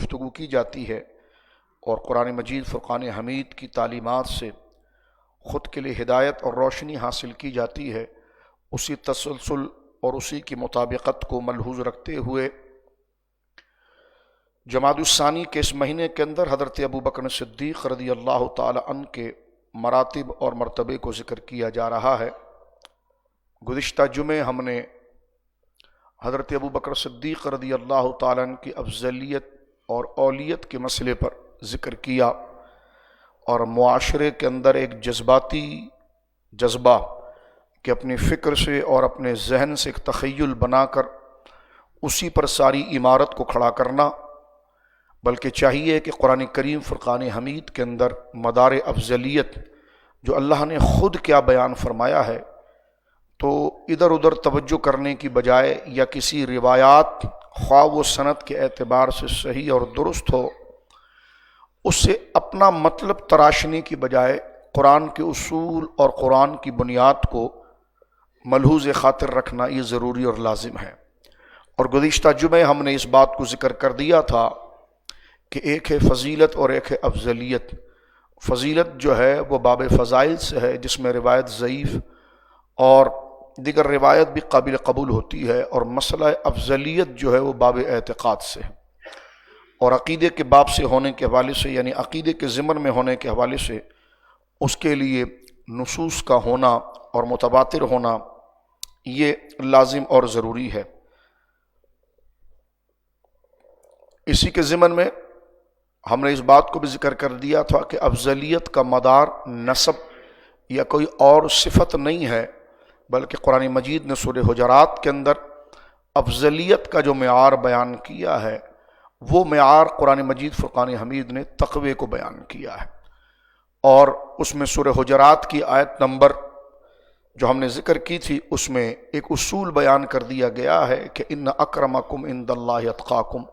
گفتگو کی جاتی ہے اور قرآن مجید فرقان حمید کی تعلیمات سے خود کے لیے ہدایت اور روشنی حاصل کی جاتی ہے، اسی تسلسل اور اسی کی مطابقت کو ملحوظ رکھتے ہوئے جمادی الثانی کے اس مہینے کے اندر حضرت ابوبکر صدیق رضی اللہ تعالی عنہ کے مراتب اور مرتبے کو ذکر کیا جا رہا ہے۔ گزشتہ جمعے ہم نے حضرت ابوبکر صدیق رضی اللہ تعالی عنہ کی افضلیت اور اولیت کے مسئلے پر ذکر کیا، اور معاشرے کے اندر ایک جذباتی جذبہ کہ اپنی فکر سے اور اپنے ذہن سے ایک تخیل بنا کر اسی پر ساری عمارت کو کھڑا کرنا، بلکہ چاہیے کہ قرآن کریم فرقان حمید کے اندر مدار افضلیت جو اللہ نے خود کیا بیان فرمایا ہے، تو ادھر ادھر توجہ کرنے کی بجائے یا کسی روایات خواہ و سند کے اعتبار سے صحیح اور درست ہو اس سے اپنا مطلب تراشنے کی بجائے قرآن کے اصول اور قرآن کی بنیاد کو ملحوظ خاطر رکھنا یہ ضروری اور لازم ہے۔ اور گزشتہ جمعے ہم نے اس بات کو ذکر کر دیا تھا کہ ایک ہے فضیلت اور ایک ہے افضلیت۔ فضیلت جو ہے وہ باب فضائل سے ہے، جس میں روایت ضعیف اور دیگر روایت بھی قابل قبول ہوتی ہے، اور مسئلہ افضلیت جو ہے وہ باب اعتقاد سے ہے، اور عقیدے کے باب سے ہونے کے حوالے سے، یعنی عقیدے کے ضمن میں ہونے کے حوالے سے اس کے لیے نصوص کا ہونا اور متواتر ہونا یہ لازم اور ضروری ہے۔ اسی کے ضمن میں ہم نے اس بات کو بھی ذکر کر دیا تھا کہ افضلیت کا مدار نسب یا کوئی اور صفت نہیں ہے، بلکہ قرآن مجید نے سورہ حجرات کے اندر افضلیت کا جو معیار بیان کیا ہے وہ معیار قرآن مجید فرقان حمید نے تقوی کو بیان کیا ہے، اور اس میں سورہ حجرات کی آیت نمبر جو ہم نے ذکر کی تھی اس میں ایک اصول بیان کر دیا گیا ہے کہ ان اکرمکم عند اللہ اتقاکم،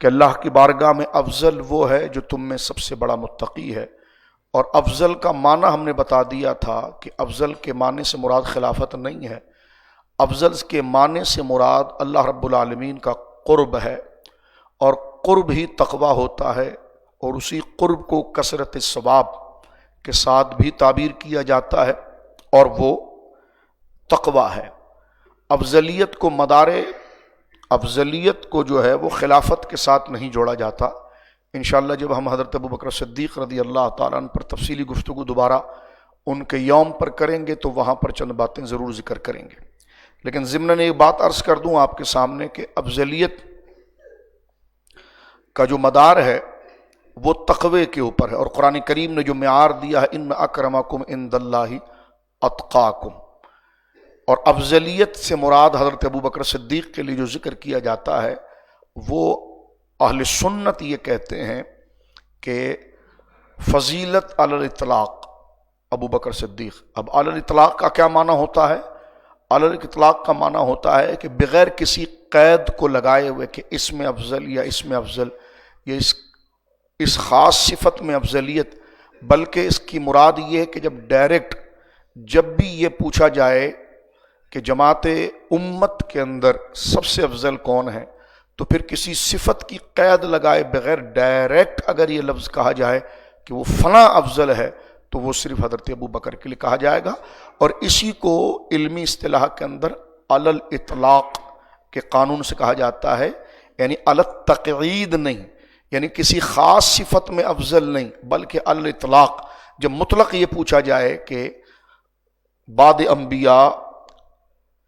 کہ اللہ کی بارگاہ میں افضل وہ ہے جو تم میں سب سے بڑا متقی ہے۔ اور افضل کا معنی ہم نے بتا دیا تھا کہ افضل کے معنی سے مراد خلافت نہیں ہے، افضل کے معنی سے مراد اللہ رب العالمین کا قرب ہے، اور قرب ہی تقوی ہوتا ہے، اور اسی قرب کو کثرت ثواب کے ساتھ بھی تعبیر کیا جاتا ہے، اور وہ تقوی ہے۔ افضلیت کو افضلیت کو جو ہے وہ خلافت کے ساتھ نہیں جوڑا جاتا۔ انشاءاللہ جب ہم حضرت ابوبکر صدیق رضی اللہ تعالیٰ عنہ پر تفصیلی گفتگو دوبارہ ان کے یوم پر کریں گے تو وہاں پر چند باتیں ضرور ذکر کریں گے، لیکن ضمناً ایک بات عرض کر دوں آپ کے سامنے کہ افضلیت کا جو مدار ہے وہ تقوی کے اوپر ہے، اور قرآن کریم نے جو معیار دیا ہے ان اکرمکم عند اللہ اتقاکم، اور افضلیت سے مراد حضرت ابوبکر صدیق کے لیے جو ذکر کیا جاتا ہے وہ اہل سنت یہ کہتے ہیں کہ فضیلت علی الاطلاق ابوبکر صدیق۔ اب علی الاطلاق کا کیا معنی ہوتا ہے؟ علی الاطلاق کا معنی ہوتا ہے کہ بغیر کسی قید کو لگائے ہوئے کہ اس میں افضل یا اس میں افضل یا اس خاص صفت میں افضلیت، بلکہ اس کی مراد یہ ہے کہ جب ڈائریکٹ جب بھی یہ پوچھا جائے کہ جماعت امت کے اندر سب سے افضل کون ہے، تو پھر کسی صفت کی قید لگائے بغیر ڈائریکٹ اگر یہ لفظ کہا جائے کہ وہ فلاں افضل ہے تو وہ صرف حضرت ابوبکر کے لیے کہا جائے گا، اور اسی کو علمی اصطلاح کے اندر علی الاطلاق کے قانون سے کہا جاتا ہے، یعنی علی التقعید نہیں، یعنی کسی خاص صفت میں افضل نہیں بلکہ علی الاطلاق۔ جب مطلق یہ پوچھا جائے کہ بعد انبیاء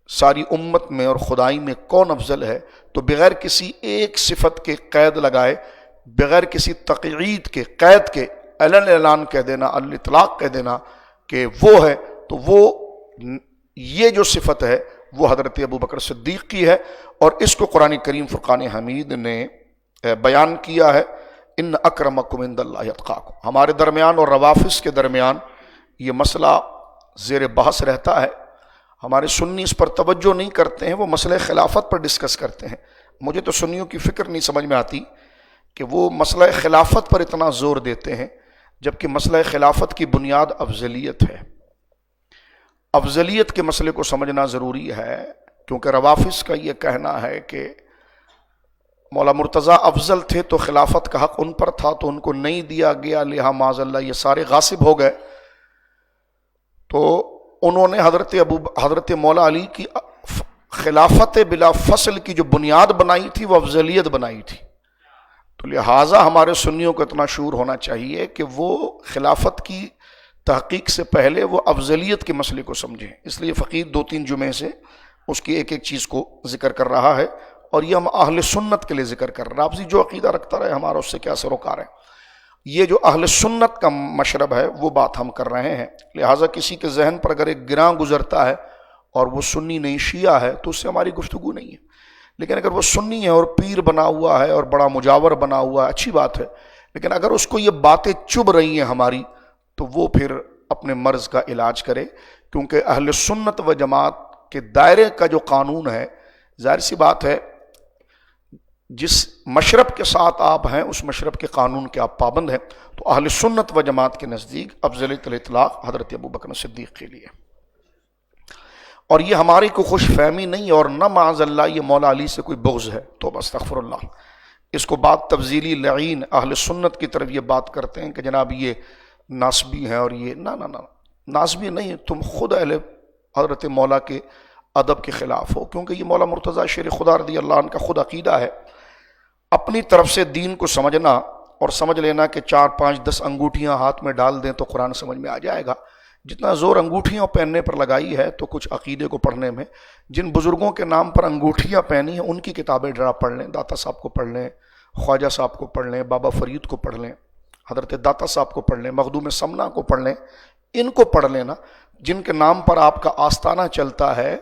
ساری امت میں اور خدائی میں کون افضل ہے، تو بغیر کسی ایک صفت کے قید لگائے، بغیر کسی تقعید کے قید کے علن اعلان کہہ دینا، الاطلاق کہہ دینا کہ وہ ہے، تو وہ یہ جو صفت ہے وہ حضرت ابوبکر صدیق کی ہے، اور اس کو قرآن کریم فرقان حمید نے بیان کیا ہے ان اکرمکم عند اللہ اتقاکم۔ ہمارے درمیان اور روافض کے درمیان یہ مسئلہ زیر بحث رہتا ہے، ہمارے سنی اس پر توجہ نہیں کرتے ہیں، وہ مسئلہ خلافت پر ڈسکس کرتے ہیں۔ مجھے تو سنیوں کی فکر نہیں سمجھ میں آتی کہ وہ مسئلہ خلافت پر اتنا زور دیتے ہیں، جبکہ مسئلہ خلافت کی بنیاد افضلیت ہے۔ افضلیت کے مسئلے کو سمجھنا ضروری ہے، کیونکہ روافض کا یہ کہنا ہے کہ مولا مرتضیٰ افضل تھے تو خلافت کا حق ان پر تھا تو ان کو نہیں دیا گیا، لہٰذا معاذ اللہ یہ سارے غاصب ہو گئے. تو انہوں نے حضرت مولا علی کی خلافت بلا فصل کی جو بنیاد بنائی تھی وہ افضلیت بنائی تھی. تو لہٰذا ہمارے سنیوں کو اتنا شعور ہونا چاہیے کہ وہ خلافت کی تحقیق سے پہلے وہ افضلیت کے مسئلے کو سمجھیں. اس لیے فقیر 2-3 جمعے سے اس کی ایک ایک چیز کو ذکر کر رہا ہے، اور یہ ہم اہل سنت کے لیے ذکر کر رہا ہے. آپ جو عقیدہ رکھتا رہے ہمارا اس سے کیا سروکار ہے. یہ جو اہل سنت کا مشرب ہے وہ بات ہم کر رہے ہیں. لہٰذا کسی کے ذہن پر اگر ایک گراں گزرتا ہے اور وہ سنی نہیں شیعہ ہے تو اس سے ہماری گفتگو نہیں ہے. لیکن اگر وہ سنی ہے اور پیر بنا ہوا ہے اور بڑا مجاور بنا ہوا ہے، اچھی بات ہے. لیکن اگر اس کو یہ باتیں چبھ رہی ہیں ہماری، تو وہ پھر اپنے مرض کا علاج کرے. کیونکہ اہل سنت و جماعت کے دائرے کا جو قانون ہے، ظاہر سی بات ہے جس مشرب کے ساتھ آپ ہیں اس مشرب کے قانون کے آپ پابند ہیں. تو اہل سنت و جماعت کے نزدیک افضلیت الاطلاق حضرت ابوبکر صدیق کے لیے. اور یہ ہماری کوئی خوش فہمی نہیں، اور نہ معاذ اللہ یہ مولا علی سے کوئی بغض ہے. تو استغفر اللہ. اس کو بات تفضیلی لعین اہل سنت کی طرف یہ بات کرتے ہیں کہ جناب یہ ناسبی ہیں اور یہ نہ ناسبی نہیں. تم خود اہل حضرت مولا کے ادب کے خلاف ہو، کیونکہ یہ مولا مرتضیٰ شیر خدا رضی اللہ عنہ کا خود عقیدہ ہے. اپنی طرف سے دین کو سمجھنا اور سمجھ لینا کہ 4-5-10 انگوٹھیاں ہاتھ میں ڈال دیں تو قرآن سمجھ میں آ جائے گا. جتنا زور انگوٹھیاں پہننے پر لگائی ہے تو کچھ عقیدے کو پڑھنے میں. جن بزرگوں کے نام پر انگوٹھیاں پہنی ہیں ان کی کتابیں ذرا پڑھ لیں. داتا صاحب کو پڑھ لیں، خواجہ صاحب کو پڑھ لیں، بابا فرید کو پڑھ لیں، حضرت داتا صاحب کو پڑھ لیں، مخدوم سمنا کو پڑھ لیں. ان کو پڑھ لینا جن کے نام پر آپ کا آستانہ چلتا ہے.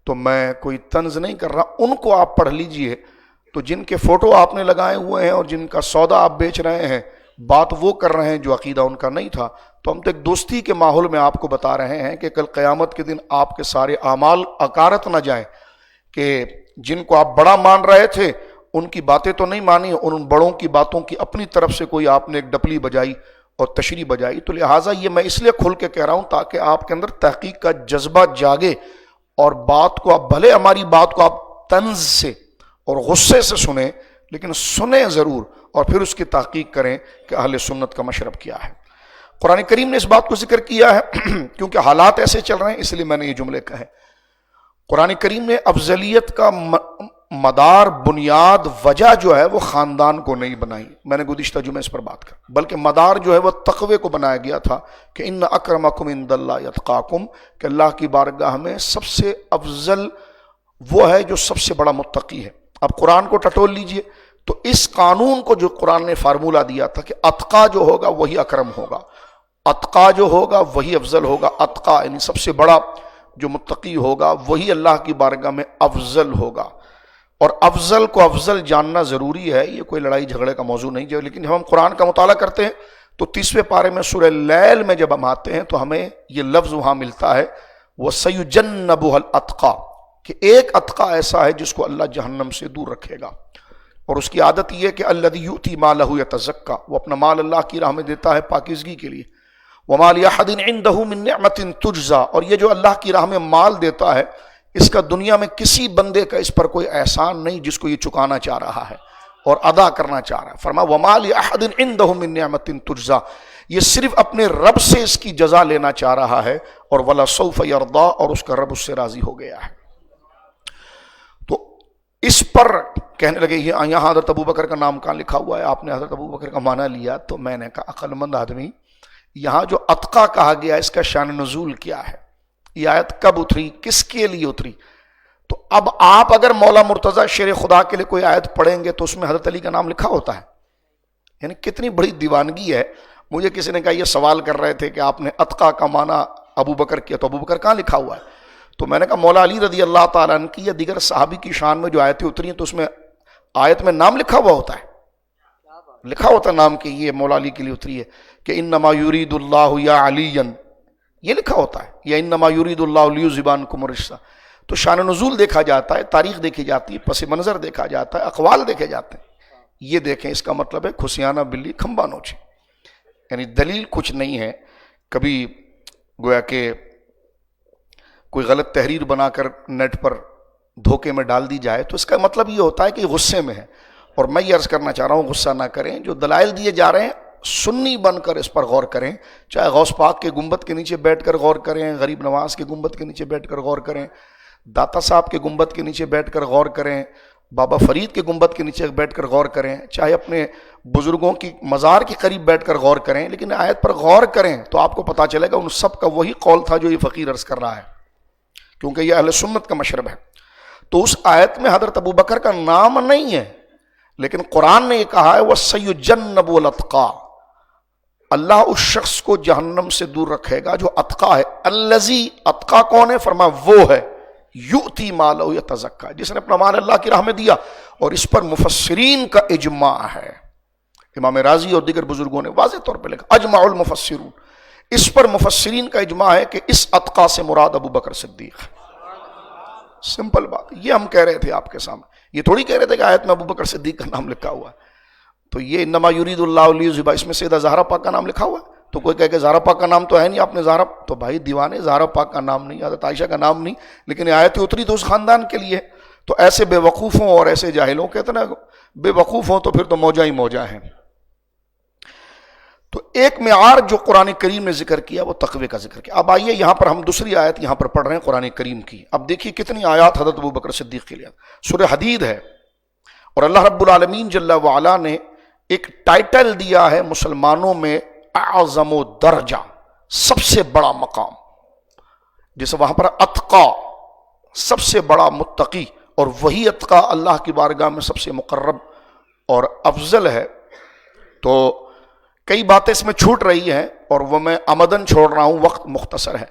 تو میں کوئی طنز نہیں کر رہا، ان کو آپ پڑھ لیجئے. تو جن کے فوٹو آپ نے لگائے ہوئے ہیں اور جن کا سودا آپ بیچ رہے ہیں، بات وہ کر رہے ہیں جو عقیدہ ان کا نہیں تھا. تو ہم تو ایک دوستی کے ماحول میں آپ کو بتا رہے ہیں کہ کل قیامت کے دن آپ کے سارے اعمال اکارت نہ جائیں، کہ جن کو آپ بڑا مان رہے تھے ان کی باتیں تو نہیں مانی، ان بڑوں کی باتوں کی اپنی طرف سے کوئی آپ نے ایک ڈپلی بجائی اور تشریح بجائی. تو لہٰذا یہ میں اس لیے کھل کے کہہ رہا ہوں تاکہ آپ کے اندر تحقیق کا جذبہ جاگے، اور بات کو آپ بھلے ہماری بات کو آپ طنز سے اور غصے سے سنیں، لیکن سنیں ضرور اور پھر اس کی تحقیق کریں کہ اہل سنت کا مشرب کیا ہے. قرآن کریم نے اس بات کو ذکر کیا ہے کیونکہ حالات ایسے چل رہے ہیں، اس لیے میں نے یہ جملے کہے. قرآن کریم نے افضلیت کا مدار، بنیاد، وجہ جو ہے وہ خاندان کو نہیں بنائی. میں نے گزشتہ جمعے اس پر بات کر، بلکہ مدار جو ہے وہ تقوی کو بنایا گیا تھا کہ ان اکرمکم عند اللہ اتقاکم، کہ اللہ کی بارگاہ میں سب سے افضل وہ ہے جو سب سے بڑا متقی ہے. اب قرآن کو ٹٹول لیجئے تو اس قانون کو جو قرآن نے فارمولہ دیا تھا کہ اتقا جو ہوگا وہی اکرم ہوگا، اتقا جو ہوگا وہی افضل ہوگا. اتقا یعنی سب سے بڑا جو متقی ہوگا وہی اللہ کی بارگاہ میں افضل ہوگا. اور افضل کو افضل جاننا ضروری ہے، یہ کوئی لڑائی جھگڑے کا موضوع نہیں ہے. لیکن جب ہم قرآن کا مطالعہ کرتے ہیں تو 30ویں پارے میں سورہ لیل میں جب ہم آتے ہیں تو ہمیں یہ لفظ وہاں ملتا ہے وَسَيُجَنَّبُهَا الْأَتْقَى، کہ ایک اتقا ایسا ہے جس کو اللہ جہنم سے دور رکھے گا. اور اس کی عادت یہ ہے کہ الذی یؤتی مالہ یتزکا، وہ اپنا مال اللہ کی راہ میں دیتا ہے پاکیزگی کے لیے. وما لأحد عنده من نعمت تجزا، اور یہ جو اللہ کی راہ میں مال دیتا ہے اس کا دنیا میں کسی بندے کا اس پر کوئی احسان نہیں جس کو یہ چکانا چاہ رہا ہے اور ادا کرنا چاہ رہا ہے. فرمایا وما لأحد عنده من نعمت تجزا، یہ صرف اپنے رب سے اس کی جزا لینا چاہ رہا ہے. اور وَلَسَوْفَ يَرْضَىٰ، اور اس کا رب اس سے راضی ہو گیا ہے. تو اس پر کہنے لگے یہاں حضرت ابوبکر کا نام کہاں لکھا ہوا ہے؟ آپ نے حضرت ابوبکر کا معنی لیا. تو میں نے کہا عقل مند آدمی، یہاں جو اتقا کہا گیا اس کا شان نزول کیا ہے؟ یہ آیت کب اتری، کس کے لیے اتری؟ تو اب آپ اگر مولا مرتضیٰ شیر خدا کے لیے کوئی آیت پڑھیں گے تو اس میں حضرت علی کا نام لکھا ہوتا ہے. یعنی کتنی بڑی دیوانگی ہے. مجھے کسی نے کہا، یہ سوال کر رہے تھے کہ آپ نے اتقا کا معنی ابوبکر کیا، تو ابوبکر کہاں لکھا ہوا ہے؟ تو میں نے کہا مولا علی رضی اللہ تعالیٰ عنہ کی یا دیگر صحابی کی شان میں جو آیتیں اتری ہیں تو اس میں آیت میں نام لکھا ہوا ہوتا ہے، لکھا ہوتا ہے نام کہ یہ مولا علی کے لیے اتری ہے، کہ انما یرید اللہ یا علی، یہ لکھا ہوتا ہے، یا انما یرید اللہ لیذھب عنکم الرجس. تو شان نزول دیکھا جاتا ہے، تاریخ دیکھی جاتی ہے، پس منظر دیکھا جاتا ہے، اقوال دیکھے جاتے ہیں. یہ دیکھیں، اس کا مطلب ہے کھسیانہ بلی کھمبا نوچے، یعنی دلیل کچھ نہیں ہے. کبھی گویا کہ کوئی غلط تحریر بنا کر نیٹ پر دھوکے میں ڈال دی جائے تو اس کا مطلب یہ ہوتا ہے کہ غصے میں ہے. اور میں یہ عرض کرنا چاہ رہا ہوں، غصہ نہ کریں، جو دلائل دیے جا رہے ہیں سنی بن کر اس پر غور کریں، چاہے غوث پاک کے گنبد کے نیچے بیٹھ کر غور کریں، غریب نواز کے گنبد کے نیچے بیٹھ کر غور کریں، داتا صاحب کے گنبد کے نیچے بیٹھ کر غور کریں، بابا فرید کے گنبد کے نیچے بیٹھ کر غور کریں، چاہے اپنے بزرگوں کی مزار کے قریب بیٹھ کر غور کریں، لیکن آیت پر غور کریں تو آپ کو پتہ چلے گا ان سب کا وہی قول تھا جو یہ فقیر عرض کر رہا ہے، کیونکہ یہ اہل سنت کا مشرب ہے۔ تو اس آیت میں حضرت ابوبکر کا نام نہیں ہے، لیکن قرآن نے یہ کہا ہے وَسَيُجَنَّبُ الْأَتْقَى، اللہ اس شخص کو جہنم سے دور رکھے گا جو اتقا ہے۔ الذی، اتقا کون ہے؟ فرمایا وہ ہے یؤتی مالہ یتزکا، جس نے اپنا مال اللہ کی راہ میں دیا، اور اس پر مفسرین کا اجماع ہے، امام راضی اور دیگر بزرگوں نے واضح طور پہ لکھا اجماع المفسرون، اس پر مفسرین کا اجماع ہے کہ اس اتقا سے مراد ابو بکر صدیق ہے۔ سمپل بات، یہ ہم کہہ رہے تھے آپ کے سامنے، یہ تھوڑی کہہ رہے تھے کہ آیت میں ابو بکر صدیق کا نام لکھا ہوا ہے، تو یہ انما یرید اللہ لیذھب، اس میں سیدہ زہرا پاک کا نام لکھا ہوا ہے، تو کوئی کہے کہ زہرا پاک کا نام تو ہے نہیں، آپ نے زہرا، تو بھائی دیوانے، زہرا پاک کا نام نہیں، حضرت عائشہ کا نام نہیں، لیکن آیت اتری تو اس خاندان کے لیے، تو ایسے بے وقوفوں اور ایسے جاہلوں کے اتنا بے وقوف ہوں تو پھر تو موجہ ہی موجہ ہیں۔ تو ایک معیار جو قرآن کریم نے ذکر کیا وہ تقوی کا ذکر کیا۔ اب آئیے یہاں پر ہم دوسری آیت یہاں پر پڑھ رہے ہیں قرآن کریم کی، اب دیکھیے کتنی آیات حضرت ابوبکر صدیق کے لیے، سورہ حدید ہے، اور اللہ رب العالمین جل وعلا نے ایک ٹائٹل دیا ہے مسلمانوں میں اعظم و درجہ، سب سے بڑا مقام، جیسے وہاں پر اتقا سب سے بڑا متقی، اور وہی اتقا اللہ کی بارگاہ میں سب سے مقرب اور افضل ہے۔ تو کئی باتیں اس میں چھوٹ رہی ہیں اور وہ میں عمدن چھوڑ رہا ہوں، وقت مختصر ہے،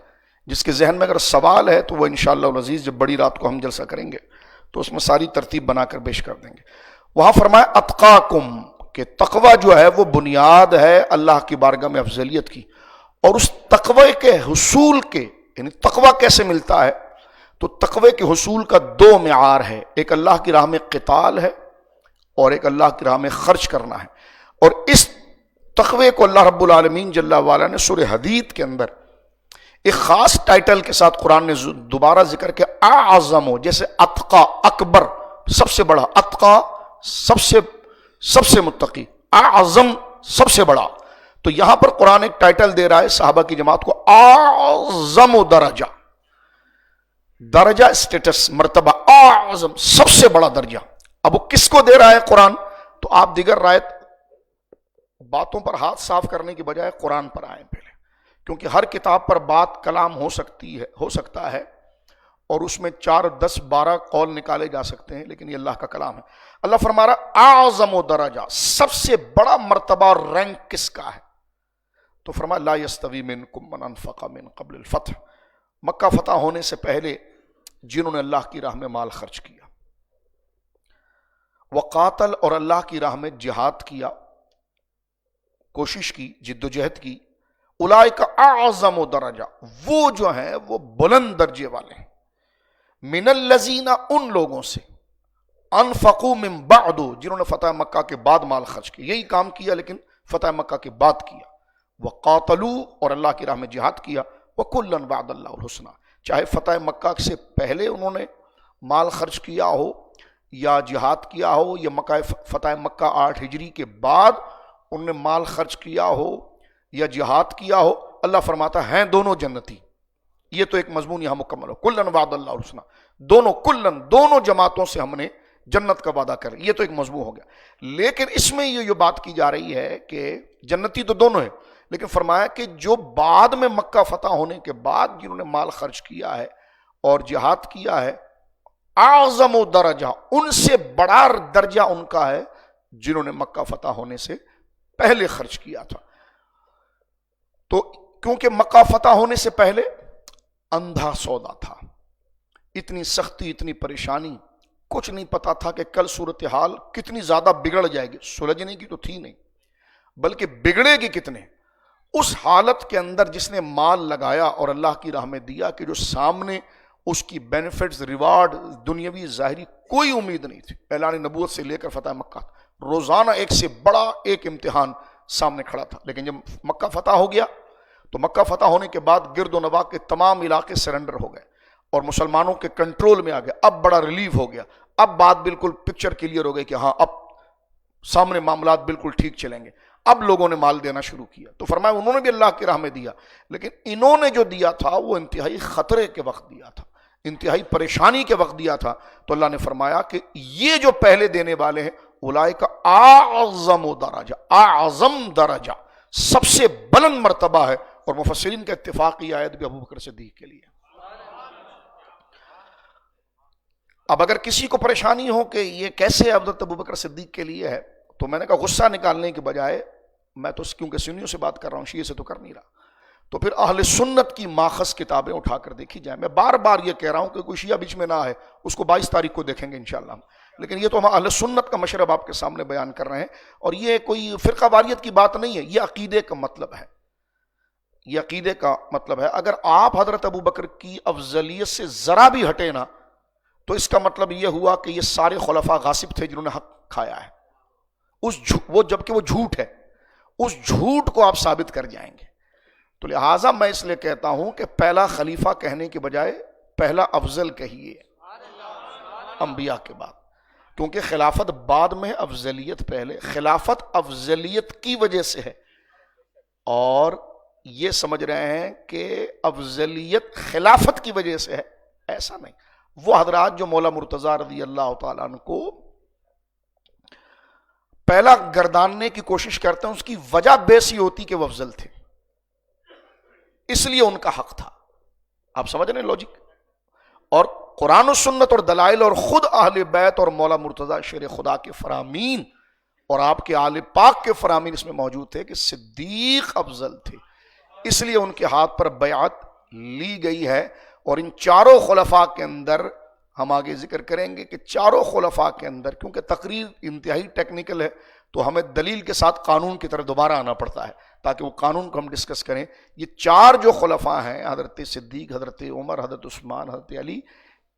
جس کے ذہن میں اگر سوال ہے تو وہ انشاءاللہ العزیز جب بڑی رات کو ہم جلسہ کریں گے تو اس میں ساری ترتیب بنا کر پیش کر دیں گے۔ وہاں فرمایا اتقاکم، کہ تقوی جو ہے وہ بنیاد ہے اللہ کی بارگاہ میں افضلیت کی، اور اس تقوی کے حصول کے، یعنی تقوی کیسے ملتا ہے، تو تقوی کے حصول کا دو معیار ہے، ایک اللہ کی راہ میں قتال ہے اور ایک اللہ کی راہ میں خرچ کرنا ہے، اور اس تقوی کو اللہ رب العالمین جل وعلا نے سورہ حدید کے اندر ایک خاص ٹائٹل کے ساتھ قرآن نے دوبارہ ذکر کیا، اعظم، جیسے اتقا اکبر سب سے بڑا، اتقا سب سے متقی، اعظم سب سے بڑا، تو یہاں پر قرآن ایک ٹائٹل دے رہا ہے صحابہ کی جماعت کو، اعظم درجہ، درجہ اسٹیٹس مرتبہ، اعظم سب سے بڑا درجہ۔ اب وہ کس کو دے رہا ہے قرآن؟ تو آپ دیگر رایت باتوں پر ہاتھ صاف کرنے کی بجائے قرآن پر آئیں پہلے، کیونکہ ہر کتاب پر بات کلام ہو سکتا ہے اور اس میں 4 10 12 قول نکالے جا سکتے ہیں، لیکن یہ اللہ کا کلام ہے۔ اللہ فرما رہا اعظم و درجہ، سب سے بڑا مرتبہ اور رینک کس کا ہے؟ تو فرمایا لا یستوی منکم من انفق من قبل الفتح، مکہ فتح ہونے سے پہلے جنہوں نے اللہ کی راہ میں مال خرچ کیا، وقاتل، اور اللہ کی راہ میں جہاد کیا، کوشش کی، جد و جہد کی، اولئک اعظم درجہ، وہ جو ہیں وہ بلند درجے والے ہیں، من الذین، ان لوگوں سے، انفقوا من بعد، جنہوں نے فتح مکہ کے بعد مال خرچ کیا، یہی کام کیا لیکن فتح مکہ کے بعد کیا، وقاتلوا، اور اللہ کی راہ میں جہاد کیا، وکلا وعد اللہ الحسنى، چاہے فتح مکہ سے پہلے انہوں نے مال خرچ کیا ہو یا جہاد کیا ہو، یا فتح مکہ 8 ہجری کے بعد انہوں نے مال خرچ کیا ہو یا جہاد کیا ہو، اللہ فرماتا ہے دونوں جنتی۔ یہ تو ایک مضمون یہاں مکمل ہو، کلن وعد اللہ الحسنى، دونوں جماعتوں سے ہم نے جنت کا وعدہ کر، یہ تو ایک مضمون ہو گیا۔ لیکن اس میں یہ بات کی جا رہی ہے کہ جنتی تو دونوں ہیں، لیکن فرمایا کہ جو بعد میں مکہ فتح ہونے کے بعد جنہوں نے مال خرچ کیا ہے اور جہاد کیا ہے، اعظم درجہ، ان سے بڑا درجہ ان کا ہے جنہوں نے مکہ فتح ہونے سے پہلے خرچ کیا تھا۔ تو کیونکہ مکہ فتح ہونے سے پہلے اندھا سودا تھا، اتنی سختی، اتنی پریشانی، کچھ نہیں پتا تھا کہ کل صورتحال کتنی زیادہ بگڑ جائے گی، سلجھنے کی تو تھی نہیں بلکہ بگڑے گی کتنے۔ اس حالت کے اندر جس نے مال لگایا اور اللہ کی راہ میں دیا کہ جو سامنے اس کی بینیفٹس، ریوارڈ، دنیاوی ظاہری کوئی امید نہیں تھی، اعلان نبوت سے لے کر فتح مکہ روزانہ ایک سے بڑا ایک امتحان سامنے کھڑا تھا، لیکن جب مکہ فتح ہو گیا تو مکہ فتح ہونے کے بعد گرد و نواح کے تمام علاقے سرنڈر ہو گئے اور مسلمانوں کے کنٹرول میں آ گئے، اب بڑا ریلیف ہو گیا، اب بات بالکل پکچر کلیئر ہو گئی کہ ہاں اب سامنے معاملات بالکل ٹھیک چلیں گے. اب لوگوں نے مال دینا شروع کیا تو فرمایا انہوں نے بھی اللہ کی راہ میں دیا، لیکن انہوں نے جو دیا تھا وہ انتہائی خطرے کے وقت دیا تھا، انتہائی پریشانی کے وقت دیا تھا. تو اللہ نے فرمایا کہ یہ جو پہلے دینے والے ہیں اولئک اعظم درجہ، اعظم درجہ، سب سے بلند مرتبہ ہے. اور مفسرین کا اتفاق یہ آیت بھی ابوبکر صدیق کے لیے. اب اگر کسی کو پریشانی ہو کہ یہ کیسے حضرت ابوبکر صدیق کے لیے ہے، تو میں نے کہا غصہ نکالنے کے بجائے، میں تو کیونکہ سنیوں سے بات کر رہا ہوں، شیعہ سے تو کر نہیں رہا، تو پھر اہل سنت کی ماخذ کتابیں اٹھا کر دیکھی جائیں. میں بار بار یہ کہہ رہا ہوں کہ کوئی شیعہ بیچ میں نہ ہے، اس کو 22 تاریخ کو دیکھیں گے انشاءاللہ. لیکن یہ تو ہم اہل سنت کا مشرب آپ کے سامنے بیان کر رہے ہیں، اور یہ کوئی فرقہ واریت کی بات نہیں ہے، یہ عقیدے کا مطلب ہے، یہ عقیدے کا مطلب ہے. اگر آپ حضرت ابوبکر کی افضلیت سے ذرا بھی ہٹے نا تو اس کا مطلب یہ ہوا کہ یہ سارے خلفاء غاصب تھے جنہوں نے حق کھایا ہے. وہ جبکہ وہ جھوٹ ہے، اس جھوٹ کو آپ ثابت کر جائیں گے. تو لہٰذا میں اس لیے کہتا ہوں کہ پہلا خلیفہ کہنے کے بجائے پہلا افضل کہیے انبیاء کے بعد، کیونکہ خلافت بعد میں، افضلیت پہلے. خلافت افضلیت کی وجہ سے ہے، اور یہ سمجھ رہے ہیں کہ افضلیت خلافت کی وجہ سے ہے، ایسا نہیں. وہ حضرات جو مولا مرتضیٰ رضی اللہ تعالیٰ عنہ کو پہلا گرداننے کی کوشش کرتے ہیں، اس کی وجہ بیسی ہوتی کہ وہ افضل تھے، اس لیے ان کا حق تھا. آپ سمجھ رہے ہیں لاجک؟ اور قرآن و سنت اور دلائل اور خود اہل بیت اور مولا مرتضیٰ شیر خدا کے فرامین اور آپ کے آل پاک کے فرامین اس میں موجود تھے کہ صدیق افضل تھے، اس لیے ان کے ہاتھ پر بیعت لی گئی ہے. اور ان چاروں خلفاء کے اندر ہم آگے ذکر کریں گے کہ چاروں خلفاء کے اندر، کیونکہ تقریر انتہائی ٹیکنیکل ہے تو ہمیں دلیل کے ساتھ قانون کی طرف دوبارہ آنا پڑتا ہے تاکہ وہ قانون کو ہم ڈسکس کریں. یہ چار جو خلفاء ہیں، حضرت صدیق، حضرت عمر، حضرت عثمان، حضرت علی،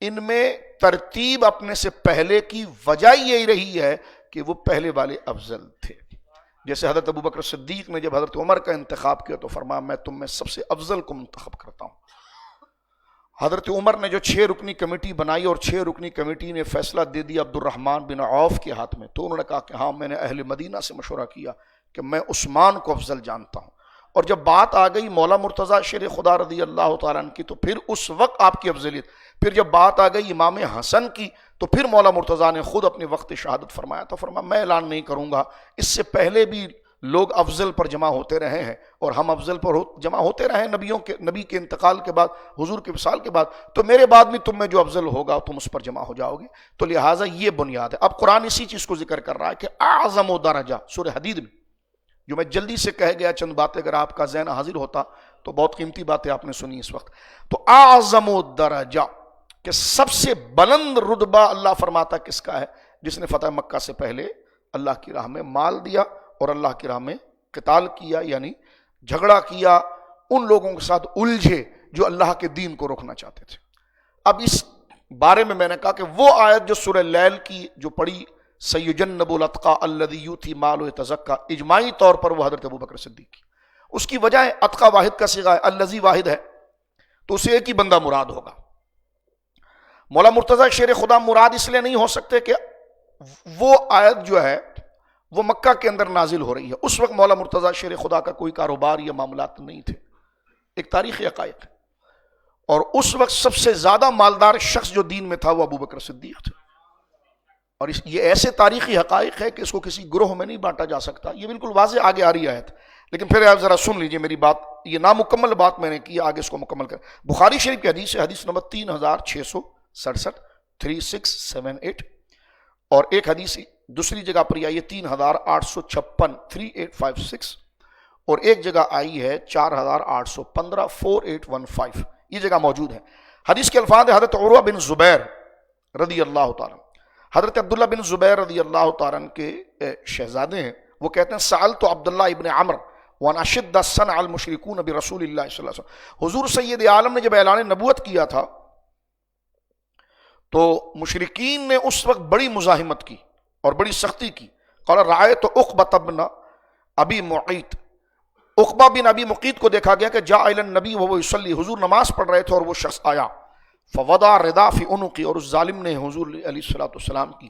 ان میں ترتیب اپنے سے پہلے کی وجہ یہی رہی ہے کہ وہ پہلے والے افضل تھے. جیسے حضرت ابوبکر صدیق نے جب حضرت عمر کا انتخاب کیا تو فرمایا میں تم میں سب سے افضل کو منتخب کرتا ہوں. حضرت عمر نے جو 6 رکنی کمیٹی بنائی اور 6 رکنی کمیٹی نے فیصلہ دے دیا عبد الرحمن بن عوف کے ہاتھ میں، تو انہوں نے کہا کہ ہاں میں نے اہل مدینہ سے مشورہ کیا کہ میں عثمان کو افضل جانتا ہوں. اور جب بات آ گئی مولا مرتضیٰ شیر خدا رضی اللہ تعالیٰ عنہ کی تو پھر اس وقت آپ کی افضلیت. پھر جب بات آ گئی امام حسن کی تو پھر مولا مرتضیٰ نے خود اپنے وقت شہادت فرمایا تو فرمایا میں اعلان نہیں کروں گا، اس سے پہلے بھی لوگ افضل پر جمع ہوتے رہے ہیں اور ہم افضل پر جمع ہوتے رہے نبی کے انتقال کے بعد، حضور کے وصال کے بعد، تو میرے بعد بھی تم میں جو افضل ہوگا تم اس پر جمع ہو جاؤ گے. تو لہٰذا یہ بنیاد ہے. اب قرآن اسی چیز کو ذکر کر رہا ہے کہ اعظم درجہ، سورہ حدید میں، جو میں جلدی سے کہہ گیا چند باتیں اگر آپ کا ذہن حاضر ہوتا تو بہت قیمتی باتیں آپ نے سنی اس وقت. تو اعظم درجہ کہ سب سے بلند رتبہ اللہ فرماتا کس کا ہے؟ جس نے فتح مکہ سے پہلے اللہ کی راہ میں مال دیا اور اللہ کی راہ میں قتال کیا، یعنی جھگڑا کیا، ان لوگوں کے ساتھ الجھے جو اللہ کے دین کو روکنا چاہتے تھے. اب اس بارے میں نے کہا کہ وہ آیت جو سورہ لیل کی جو پڑھی سیجنب الاتقى الذی یؤتی مالہ یتزکیٰ، اجماعی طور پر وہ حضرت ابوبکر صدیق کی. اس کی وجہ ہے اتقى واحد کا صیغہ ہے، الذی واحد ہے تو اسے ایک ہی بندہ مراد ہوگا. مولا مرتضیٰ شیر خدا مراد اس لیے نہیں ہو سکتے کہ وہ آیت جو ہے وہ مکہ کے اندر نازل ہو رہی ہے. اس وقت مولا مرتضیٰ شیر خدا کا کوئی کاروبار یا معاملات نہیں تھے، ایک تاریخی حقائق ہے. اور اس وقت سب سے زیادہ مالدار شخص جو دین میں تھا وہ ابوبکر صدیق تھے. اور یہ ایسے تاریخی حقائق ہے کہ اس کو کسی گروہ میں نہیں بانٹا جا سکتا. یہ بالکل واضح آگے آ رہی آیت، لیکن پھر آپ ذرا سن لیجئے میری بات، یہ نامکمل بات میں نے کی، آگے اس کو مکمل کر. بخاری شریف کی حدیث ہے، حدیث نمبر 3667 3678، اور ایک حدیث دوسری جگہ پر آئی ہے 3856 3856، اور ایک جگہ آئی ہے 4815 4815، یہ جگہ موجود ہے. حدیث کے الفاظ حضرت عروہ بن زبیر رضی اللہ تعالیٰ، حضرت عبداللہ بن زبیر رضی اللہ تعالیٰ کے شہزادے ہیں. وہ کہتے ہیں سألت عبداللہ ابن عمر وان اشد الصنع المشرکون برسول اللہ صلی اللہ علیہ وسلم. حضور سید عالم نے جب اعلان نبوت کیا تھا تو مشرکین نے اس وقت بڑی مزاحمت کی اور بڑی سختی کی. قال رأیت عقبۃ بن ابی معیط، عقبہ بن ابی معیط کو دیکھا گیا کہ جاء الی النبی وهو یصلی، حضور نماز پڑھ رہے تھے اور وہ شخص آیا. فوضع الرداء فی عنقی، اور اس ظالم نے حضور علیہ الصلوۃ والسلام کی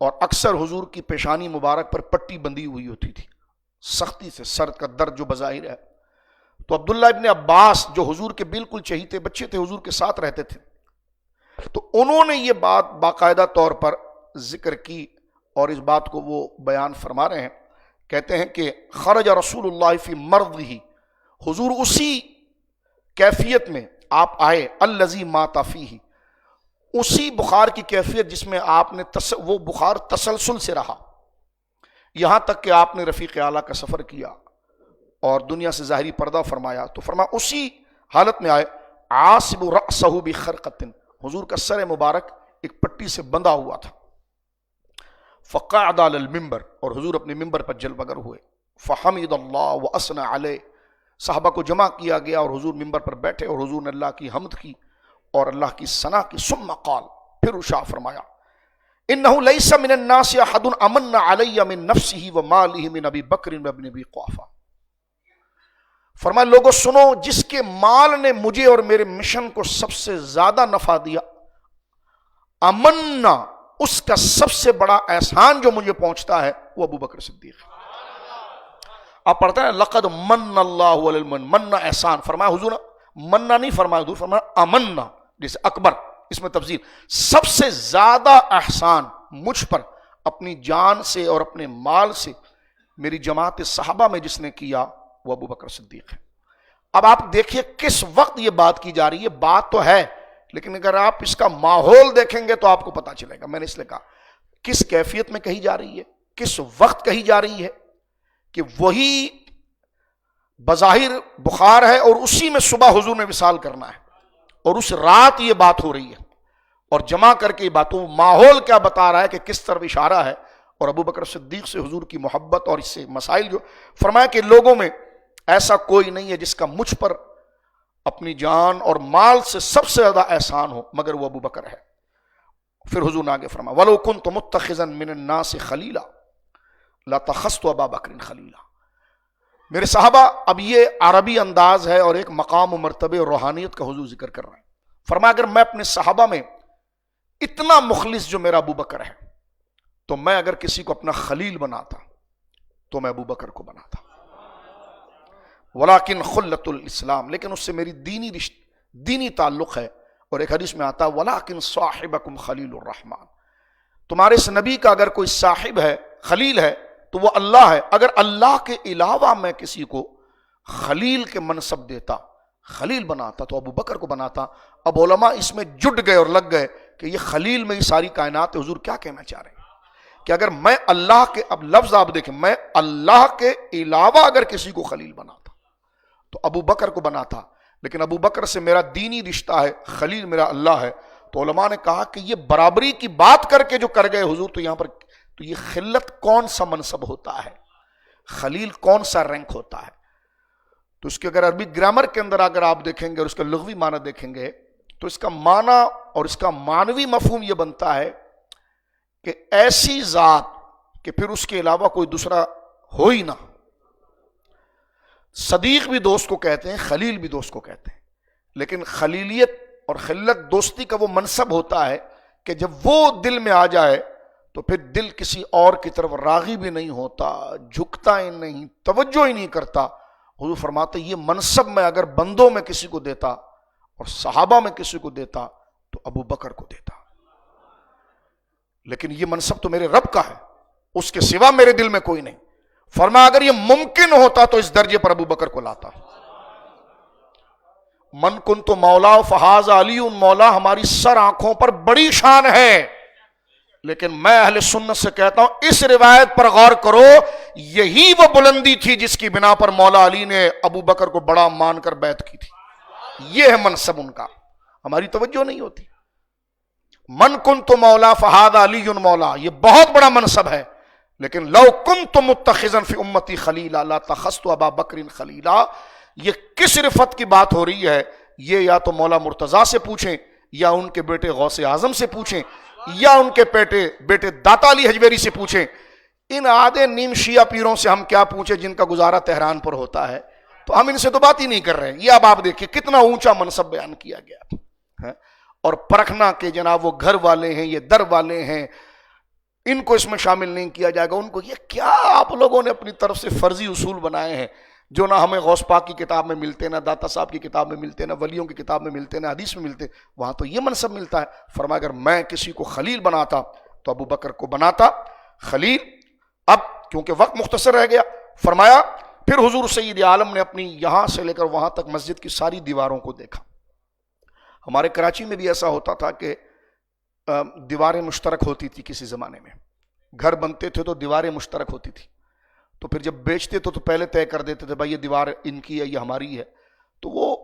اور اکثر حضور کی پیشانی مبارک پر پٹی بندھی ہوئی ہوتی تھی سختی سے، سر کا درد جو بظاہر ہے. تو عبداللہ ابن عباس جو حضور کے بالکل چہیتے بچے تھے، حضور کے ساتھ رہتے تھے، تو انہوں نے یہ بات باقاعدہ طور پر ذکر کی اور اس بات کو وہ بیان فرما رہے ہیں. کہتے ہیں کہ خرج رسول اللہ فی مرضہ، حضور اسی کیفیت میں آپ آئے، الذی مات فیہ، اسی بخار کی کیفیت جس میں آپ نے وہ بخار تسلسل سے رہا یہاں تک کہ آپ نے رفیق اعلیٰ کا سفر کیا اور دنیا سے ظاہری پردہ فرمایا. تو فرمایا اسی حالت میں آئے، عاصب رأسہ بخرقۃ، حضور کا سر مبارک ایک پٹی سے بندھا ہوا تھا. فقعد علی المنبر، اور حضور اپنے ممبر پر جلوہ گر ہوئے. فحمد اللہ واثنى علیہ، صحابہ کو جمع کیا گیا اور حضور ممبر پر بیٹھے اور حضور نے اللہ کی حمد کی اور اللہ کی ثنا کی. ثم قال، پھر ارشاد فرمایا، انہ لیس من الناس احد امن علی من نفسہ ومالہ من ابی بکر وابن ابی قحافہ. فرمایا لوگوں سنو، جس کے مال نے مجھے اور میرے مشن کو سب سے زیادہ نفع دیا، امنا، اس کا سب سے بڑا احسان جو مجھے پہنچتا ہے وہ ابو بکر صدیق. آپ پڑھتے ہیں لقد من اللہ علی المن، من احسان، فرمایا حضور مننا نہیں فرمایا، حضور فرمایا امنا، جیسے اکبر، اس میں تفضیل، سب سے زیادہ احسان مجھ پر اپنی جان سے اور اپنے مال سے میری جماعت صحابہ میں جس نے کیا وہ ابو بکر صدیق ہے. اب آپ دیکھیے کس وقت یہ بات کی جا رہی ہے. بات تو ہے لیکن اگر آپ اس کا ماحول دیکھیں گے تو آپ کو پتا چلے گا. میں نے اس لیے کہا کس کیفیت میں کہی جا رہی ہے، کس وقت کہی جا رہی ہے، کہ وہی بظاہر بخار ہے اور اسی میں صبح حضور نے وصال کرنا ہے اور اس رات یہ بات ہو رہی ہے اور جمع کر کے یہ باتوں ماحول کیا بتا رہا ہے کہ کس طرف اشارہ ہے. اور ابو بکر صدیق سے حضور کی محبت اور اس سے مسائل جو فرمایا کہ لوگوں میں ایسا کوئی نہیں ہے جس کا مجھ پر اپنی جان اور مال سے سب سے زیادہ احسان ہو مگر وہ ابو بکر ہے. پھر حضور نے آگے فرمایا وَلَوْ كُنْتُ مُتَّخِذًا مِنَ النَّاسِ خَلِيلًا لَتَخَذْتُ أَبَا بَكْرٍ خَلِيلًا. میرے صحابہ، اب یہ عربی انداز ہے اور ایک مقام و مرتبے اور روحانیت کا حضور ذکر کر رہا ہے. فرمایا اگر میں اپنے صحابہ میں اتنا مخلص جو میرا ابو بکر ہے تو میں اگر کسی کو اپنا خلیل بناتا تو میں ابو بکر کو بناتا. ولیکن خلت الاسلام، لیکن اس سے میری دینی تعلق ہے. اور ایک حدیث میں آتا ہے ولیکن صاحبکم خلیل الرحمن، تمہارے اس نبی کا اگر کوئی صاحب ہے، خلیل ہے، تو وہ اللہ ہے. اگر اللہ کے علاوہ میں کسی کو خلیل کے منصب دیتا، خلیل بناتا تو ابو بکر کو بناتا. اب علماء اس میں جٹ گئے اور لگ گئے کہ یہ خلیل میں ہی ساری کائنات ہے. حضور کیا کہنا چاہ رہے ہیں کہ اگر میں اللہ کے، اب لفظ آپ دیکھیں، میں اللہ کے علاوہ اگر کسی کو خلیل بناتا تو ابو بکر کو بناتا، لیکن ابو بکر سے میرا دینی رشتہ ہے، خلیل میرا اللہ ہے. تو علماء نے کہا کہ یہ برابری کی بات کر کے جو کر گئے حضور، تو یہاں پر تو یہ خلت کون سا منصب ہوتا ہے، خلیل کون سا رینک ہوتا ہے. تو اس کے اگر عربی گرامر کے اندر اگر آپ دیکھیں گے اور اس کا لغوی معنی دیکھیں گے تو اس کا معنی اور اس کا معنوی مفہوم یہ بنتا ہے کہ ایسی ذات کہ پھر اس کے علاوہ کوئی دوسرا ہو ہی نہ. صدیق بھی دوست کو کہتے ہیں، خلیل بھی دوست کو کہتے ہیں، لیکن خلیلیت اور خلت دوستی کا وہ منصب ہوتا ہے کہ جب وہ دل میں آ جائے تو پھر دل کسی اور کی طرف راغب بھی نہیں ہوتا، جھکتا ہی نہیں، توجہ ہی نہیں کرتا. حضور فرماتے یہ منصب میں اگر بندوں میں کسی کو دیتا اور صحابہ میں کسی کو دیتا تو ابو بکر کو دیتا، لیکن یہ منصب تو میرے رب کا ہے، اس کے سوا میرے دل میں کوئی نہیں. فرمایا اگر یہ ممکن ہوتا تو اس درجے پر ابو بکر کو لاتا. من کنت مولا فہذا علی مولا ہماری سر آنکھوں پر بڑی شان ہے، لیکن میں اہل سنت سے کہتا ہوں اس روایت پر غور کرو، یہی وہ بلندی تھی جس کی بنا پر مولا علی نے ابو بکر کو بڑا مان کر بیعت کی تھی. یہ ہے منصب ان کا، ہماری توجہ نہیں ہوتی. من کنت مولا فہذا علی مولا، یہ بہت بڑا منصب ہے، لیکن لو کنت متخذا فی امتی خلیلا لاتخذت ابا بکر خلیلا، یہ کس رفت کی بات ہو رہی ہے؟ یہ یا تو مولا مرتضیٰ سے پوچھیں، یا ان کے بیٹے غوث اعظم سے پوچھیں، یا ان کے بیٹے داتا علی حجویری سے پوچھیں. ان آدھے نیم شیعہ پیروں سے ہم کیا پوچھیں جن کا گزارا تہران پر ہوتا ہے؟ تو ہم ان سے تو بات ہی نہیں کر رہے ہیں. یہ اب آپ دیکھیے کتنا اونچا منصب بیان کیا گیا. اور پرکھنا کہ جناب وہ گھر والے ہیں، یہ در والے ہیں، ان کو اس میں شامل نہیں کیا جائے گا. ان کو یہ کیا آپ لوگوں نے اپنی طرف سے فرضی اصول بنائے ہیں جو نہ ہمیں غوث پاک کی کتاب میں ملتے، نہ داتا صاحب کی کتاب میں ملتے، نہ ولیوں کی کتاب میں ملتے، نہ حدیث میں ملتے. وہاں تو یہ منصب ملتا ہے. فرمایا اگر میں کسی کو خلیل بناتا تو ابو بکر کو بناتا خلیل. اب کیونکہ وقت مختصر رہ گیا، فرمایا پھر حضور سید عالم نے اپنی یہاں سے لے کر وہاں تک مسجد کی ساری دیواروں کو دیکھا. ہمارے کراچی میں بھی ایسا ہوتا تھا کہ دیواریں مشترک ہوتی تھی. کسی زمانے میں گھر بنتے تھے تو دیواریں مشترک ہوتی تھی. تو پھر جب بیچتے تو پہلے طے کر دیتے تھے بھائی یہ دیوار ان کی ہے یہ ہماری ہے. تو وہ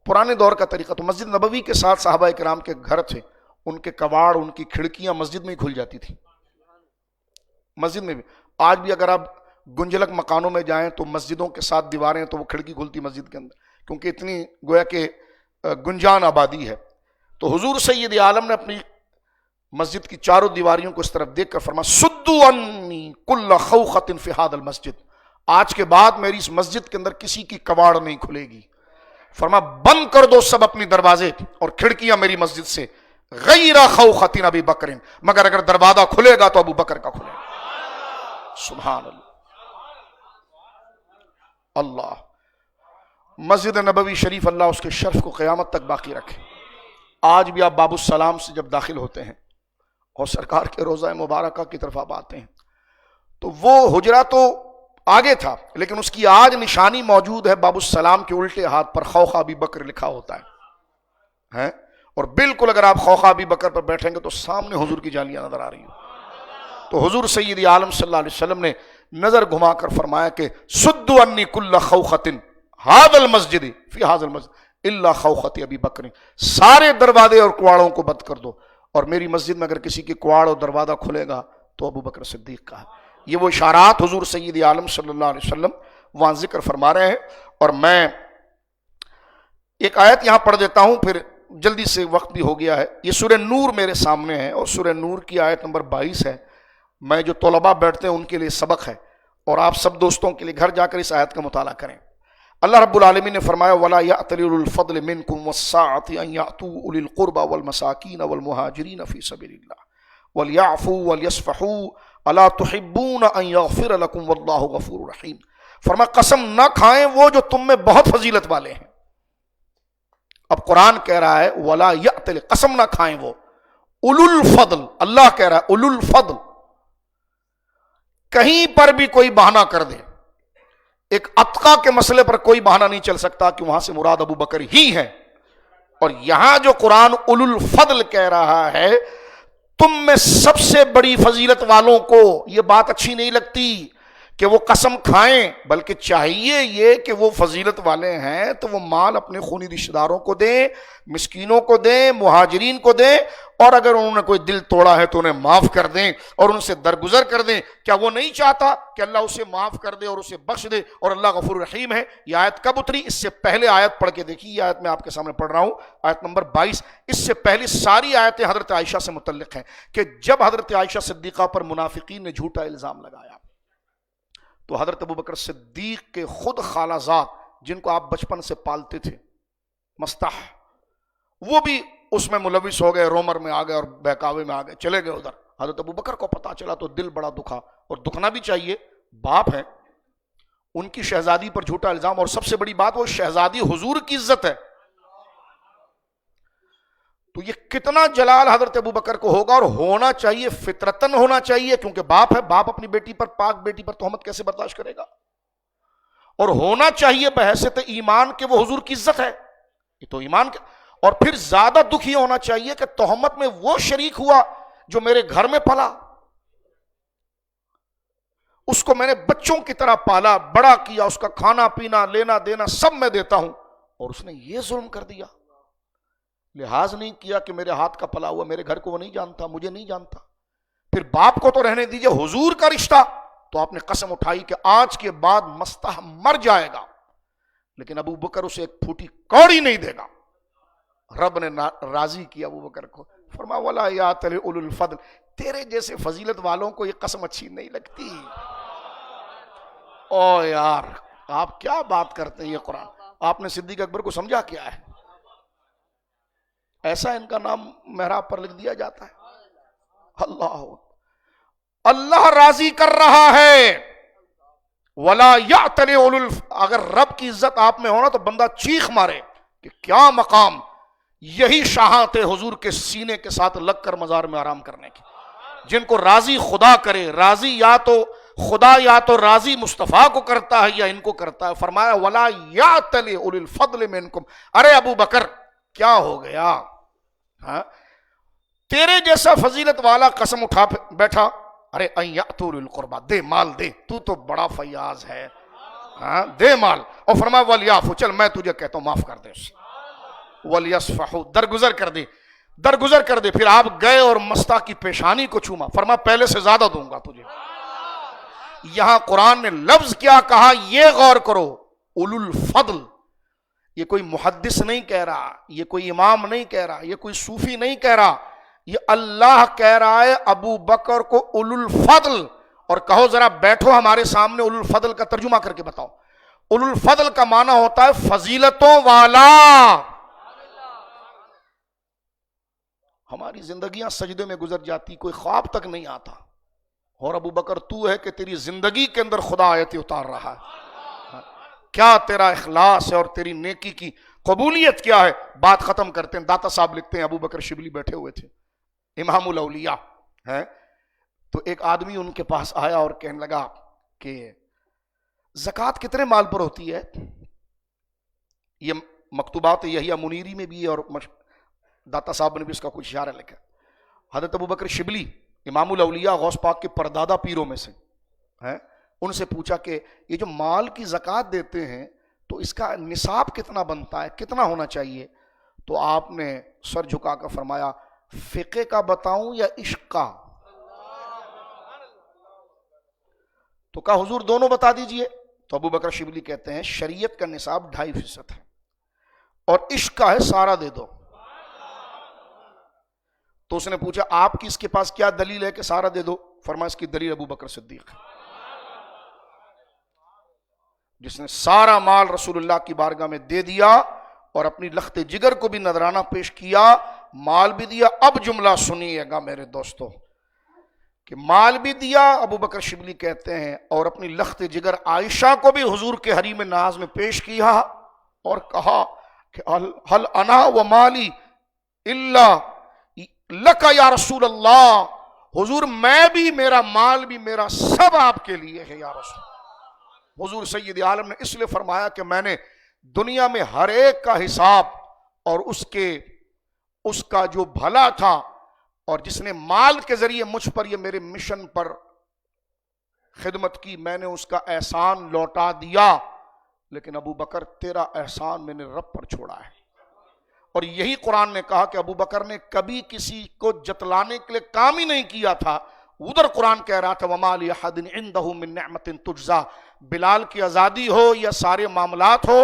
پرانے دور کا طریقہ. تو مسجد نبوی کے ساتھ صحابہ کرام کے گھر تھے، ان کے کواڑ ان کی کھڑکیاں مسجد میں ہی کھل جاتی تھی. مسجد میں بھی آج بھی اگر آپ گنجلک مکانوں میں جائیں تو مسجدوں کے ساتھ دیواریں تو وہ کھڑکی کھلتی مسجد کے اندر، کیونکہ اتنی گویا کہ گنجان آبادی ہے. تو حضور سید عالم نے اپنی مسجد کی چاروں دیواریوں کو اس طرف دیکھ کر فرمایا سدو انی کل خوخۃ فی ھذا المسجد، آج کے بعد میری اس مسجد کے اندر کسی کی کواڑ نہیں کھلے گی. فرمایا بند کر دو سب اپنی دروازے اور کھڑکیاں میری مسجد سے، غیر خوخۃ ابی بکر، مگر اگر دروازہ کھلے گا تو ابو بکر کا کھلے گا. سبحان اللہ. اللہ مسجد نبوی شریف اللہ اس کے شرف کو قیامت تک باقی رکھے. آج بھی آپ باب السلام سے جب داخل ہوتے ہیں اور سرکار کے روضہ مبارکہ کی طرف آپ آتے ہیں تو وہ حجرہ تو آگے تھا لیکن اس کی آج نشانی موجود ہے. باب السلام کے الٹے ہاتھ پر خوخ ابی بکر لکھا ہوتا ہے. اور بالکل اگر آپ خوخ ابی بکر پر بیٹھیں گے تو سامنے حضور کی جالیاں نظر آ رہی ہو. تو حضور سید عالم صلی اللہ علیہ وسلم نے نظر گھما کر فرمایا کہ سدو انی کل خوخۃ ھذا المسجد فی ھذا المسجد الا خوخۃ ابی بکر، سارے دروازے اور کواڑوں کو بند کر دو اور میری مسجد میں اگر کسی کی کواڑ اور دروازہ کھلے گا تو ابو بکر صدیق کا ہے. یہ وہ اشارات حضور سید عالم صلی اللہ علیہ وسلم وہاں ذکر فرما رہے ہیں. اور میں ایک آیت یہاں پڑھ دیتا ہوں پھر جلدی سے وقت بھی ہو گیا ہے. یہ سورہ نور میرے سامنے ہے اور سورہ نور کی آیت نمبر 22 ہے. میں جو طلباء بیٹھتے ہیں ان کے لیے سبق ہے اور آپ سب دوستوں کے لیے گھر جا کر اس آیت کا مطالعہ کریں. اللہ رب العالمین نے فرمایا وَلَا يَأْتَلِ أُولُو الْفَضْلِ مِنْكُمْ وَالسَّعَةِ أَنْ يَأْتُوا أُولِي الْقُرْبَى وَالْمَسَاكِينَ وَالْمُهَاجِرِينَ فِي سَبِيلِ اللَّهِ وَلْيَعْفُوا وَلْيَصْفَحُوا أَلَا تُحِبُّونَ أَنْ يَغْفِرَ لَكُمْ وَاللَّهُ غَفُورٌ رَحِيمٌ. فرمایا قسم نہ کھائیں وہ جو تم میں بہت فضیلت والے ہیں. اب قرآن کہہ رہا ہے وَلَا يَأْتَلِ، قسم نہ کھائیں وہ اولو الفضل. اللہ کہہ رہا ہے اولو الفضل. کہیں پر بھی کوئی بہانہ کر دے، ایک اتقا کے مسئلے پر کوئی بہانہ نہیں چل سکتا کہ وہاں سے مراد ابو بکر ہی ہے. اور یہاں جو قرآن اولو الفضل کہہ رہا ہے تم میں سب سے بڑی فضیلت والوں کو یہ بات اچھی نہیں لگتی کہ وہ قسم کھائیں، بلکہ چاہیے یہ کہ وہ فضیلت والے ہیں تو وہ مال اپنے خونی رشتہ داروں کو دیں، مسکینوں کو دیں، مہاجرین کو دیں، اور اگر انہوں نے کوئی دل توڑا ہے تو انہیں معاف کر دیں اور ان سے درگزر کر دیں. کیا وہ نہیں چاہتا کہ اللہ اسے معاف کر دے اور اسے بخش دے؟ اور اللہ غفور رحیم ہے. یہ آیت کب اتری؟ اس سے پہلے آیت پڑھ کے دیکھیے. یہ آیت میں آپ کے سامنے پڑھ رہا ہوں، آیت نمبر 22. اس سے پہلے ساری آیتیں حضرت عائشہ سے متعلق ہیں کہ جب حضرت عائشہ صدیقہ پر منافقین نے جھوٹا الزام لگایا تو حضرت ابو بکر صدیق کے خود خالہ زاد جن کو آپ بچپن سے پالتے تھے مستح، وہ بھی اس میں ملوث ہو گئے، رومر میں آ گئے اور بہکاوے میں آ گئے، چلے گئے ادھر. حضرت ابو بکر کو پتا چلا تو دل بڑا دکھا، اور دکھنا بھی چاہیے، باپ ہیں، ان کی شہزادی پر جھوٹا الزام، اور سب سے بڑی بات وہ شہزادی حضور کی عزت ہے. تو یہ کتنا جلال حضرت ابو بکر کو ہوگا، اور ہونا چاہیے، فطرتاً ہونا چاہیے، کیونکہ باپ ہے. باپ اپنی بیٹی پر، پاک بیٹی پر تہمت کیسے برداشت کرے گا؟ اور ہونا چاہیے بحیثیت ایمان کہ وہ حضور کی عزت ہے. یہ تو ایمان کے. اور پھر زیادہ دکھی ہونا چاہیے کہ تہمت میں وہ شریک ہوا جو میرے گھر میں پلا، اس کو میں نے بچوں کی طرح پالا، بڑا کیا، اس کا کھانا پینا لینا دینا سب میں دیتا ہوں، اور اس نے یہ ظلم کر دیا. لحاظ نہیں کیا کہ میرے ہاتھ کا پلا ہوا، میرے گھر کو وہ نہیں جانتا، مجھے نہیں جانتا. پھر باپ کو تو رہنے دیجئے، حضور کا رشتہ تو آپ نے قسم اٹھائی کہ آج کے بعد مستح مر جائے گا لیکن ابو بکر اسے ایک پھوٹی کوڑی نہیں دے گا. رب نے راضی کیا ابو بکر کو. فرمایا وَلَا يَأْتَلِ أُولُو الْفَضْلِ، تیرے جیسے فضیلت والوں کو یہ قسم اچھی نہیں لگتی. او یار آپ کیا بات کرتے ہیں، یہ قرآن آپ نے صدیق اکبر کو سمجھا کیا ہے؟ ایسا ان کا نام محراب پر لکھ دیا جاتا ہے. اللہ اللہ راضی کر رہا ہے. ولا یعتل اگر رب کی عزت آپ میں ہونا تو بندہ چیخ مارے کہ کیا مقام. یہی شاہاں تھے حضور کے سینے کے ساتھ لگ کر مزار میں آرام کرنے کی، جن کو راضی خدا کرے. راضی یا تو خدا یا تو راضی مصطفیٰ کو کرتا ہے یا ان کو کرتا ہے. فرمایا ولا یعتل اولو الفضل منکم. ارے ابو بکر کیا ہو گیا؟ ہاں تیرے جیسا فضیلت والا قسم اٹھا بیٹھا. ارے ان یاتوا اولو القربى، دے مال دے، تو بڑا فیاض ہے، ہاں دے مال. اور فرمایا ولیعفوا، چل میں تجھے کہتا ہوں معاف کر دے اسے. ولیصفحوا، درگزر کر دے، درگزر کر دے. پھر آپ گئے اور مستہ کی پیشانی کو چوما. فرمایا پہلے سے زیادہ دوں گا تجھے. یہاں قرآن نے لفظ کیا کہا یہ غور کرو، اولو الفضل. یہ کوئی محدث نہیں کہہ رہا، یہ کوئی امام نہیں کہہ رہا، یہ کوئی صوفی نہیں کہہ رہا، یہ اللہ کہہ رہا ہے ابو بکر کو اولو الفضل. اور کہو ذرا بیٹھو ہمارے سامنے اولو الفضل کا ترجمہ کر کے بتاؤ. اولو الفضل کا معنی ہوتا ہے فضیلتوں والا. ہماری زندگیاں سجدے میں گزر جاتی، کوئی خواب تک نہیں آتا. اور ابو بکر تو ہے کہ تیری زندگی کے اندر خدا آیتیں اتار رہا ہے. کیا تیرا اخلاص ہے اور تیری نیکی کی قبولیت کیا ہے. بات ختم کرتے ہیں. داتا صاحب لکھتے ہیں ابو بکر شبلی بیٹھے ہوئے تھے، امام الاولیاء ہیں. تو ایک آدمی ان کے پاس آیا اور کہنے لگا کہ زکوٰۃ کتنے مال پر ہوتی ہے؟ یہ مکتوبات یحییٰ منیری میں بھی ہے اور داتا صاحب نے بھی اس کا کچھ اشارہ لکھا. حضرت ابو بکر شبلی امام الاولیاء غوث پاک کے پردادا پیروں میں سے ہیں. ان سے پوچھا کہ یہ جو مال کی زکوٰۃ دیتے ہیں تو اس کا نصاب کتنا بنتا ہے، کتنا ہونا چاہیے؟ تو آپ نے سر جھکا کر فرمایا فقہ کا بتاؤں یا عشق کا؟ تو کہا حضور دونوں بتا دیجئے. تو ابو بکر شبلی کہتے ہیں شریعت کا نصاب 2.5% ہے اور عشق کا ہے سارا دے دو. تو اس نے پوچھا آپ کی اس کے پاس کیا دلیل ہے کہ سارا دے دو؟ فرمایا اس کی دلیل ابو بکر صدیق ہے، جس نے سارا مال رسول اللہ کی بارگاہ میں دے دیا اور اپنی لخت جگر کو بھی نذرانہ پیش کیا، مال بھی دیا. اب جملہ سنیے گا میرے دوستو کہ مال بھی دیا ابو بکر شبلی کہتے ہیں اور اپنی لخت جگر عائشہ کو بھی حضور کے حریم ناز میں پیش کیا اور کہا کہ حل انا و مالی الا لکا یا رسول اللہ. حضور میں بھی، میرا مال بھی، میرا سب آپ کے لیے ہے یا رسول. حضور سید عالم نے اس لیے فرمایا کہ میں نے دنیا میں ہر ایک کا حساب اور اس کا جو بھلا تھا اور جس نے مال کے ذریعے مجھ پر یہ میرے مشن پر خدمت کی، میں نے اس کا احسان لوٹا دیا. لیکن ابو بکر تیرا احسان میں نے رب پر چھوڑا ہے. اور یہی قرآن نے کہا کہ ابو بکر نے کبھی کسی کو جتلانے کے لیے کام ہی نہیں کیا تھا. ادھر قرآن کہہ رہا تھا وَمَا لِأَحَدٍ عِندَهُ مِن نِعْمَةٍ تُجْزَى. بلال کی آزادی ہو یا سارے معاملات ہو،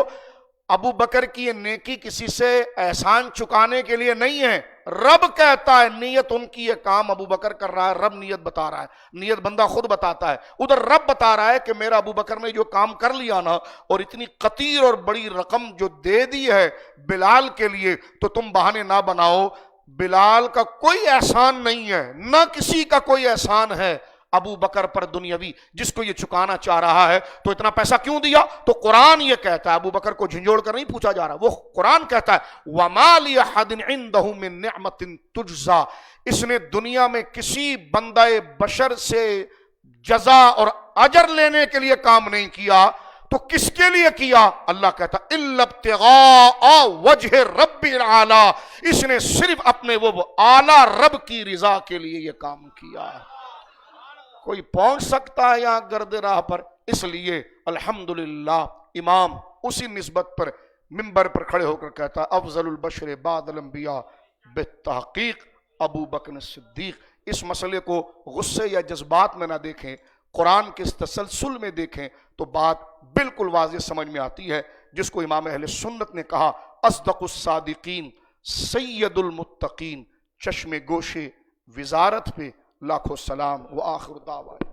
ابو بکر کی یہ نیکی کسی سے احسان چکانے کے لیے نہیں ہے. رب کہتا ہے نیت ان کی، یہ کام ابو بکر کر رہا ہے، رب نیت بتا رہا ہے. نیت بندہ خود بتاتا ہے. ادھر رب بتا رہا ہے کہ میرا ابو بکر نے جو کام کر لیا نا اور اتنی قطیر اور بڑی رقم جو دے دی ہے بلال کے لیے، تو تم بہانے نہ بناؤ. بلال کا کوئی احسان نہیں ہے، نہ کسی کا کوئی احسان ہے ابو بکر پر دنیاوی جس کو یہ چکانا چاہ رہا ہے. تو اتنا پیسہ کیوں دیا؟ تو قرآن یہ کہتا ہے، ابو بکر کو جھنجھوڑ کر نہیں پوچھا جا رہا، وہ قرآن کہتا ہے وَمَا لِأَحَدٍ عِندَهُ مِن نِعْمَةٍ تُجْزَى. اس نے دنیا میں کسی بندہ بشر سے جزا اور اجر لینے کے لیے کام نہیں کیا. تو کس کے لیے کیا؟ اللہ کہتا اِلَّا ابْتِغَاءَ وَجْهِ رَبِّ الْأَعْلَىٰ. اس نے صرف اپنے وہ اعلیٰ رب کی رضا کے لیے یہ کام کیا. کوئی پہنچ سکتا ہے یہاں گرد راہ پر؟ اس لیے الحمدللہ امام اسی نسبت پر منبر پر کھڑے ہو کر کہتا افضل البشر بعد الانبیاء بالتحقیق ابو بکر صدیق. اس مسئلے کو غصے یا جذبات میں نہ دیکھیں، قرآن کے اس تسلسل میں دیکھیں تو بات بالکل واضح سمجھ میں آتی ہے. جس کو امام اہل سنت نے کہا اصدق الصادقین سید المتقین، چشم گوشے وزارت پہ لاکھوں سلام. وآخر دعوانا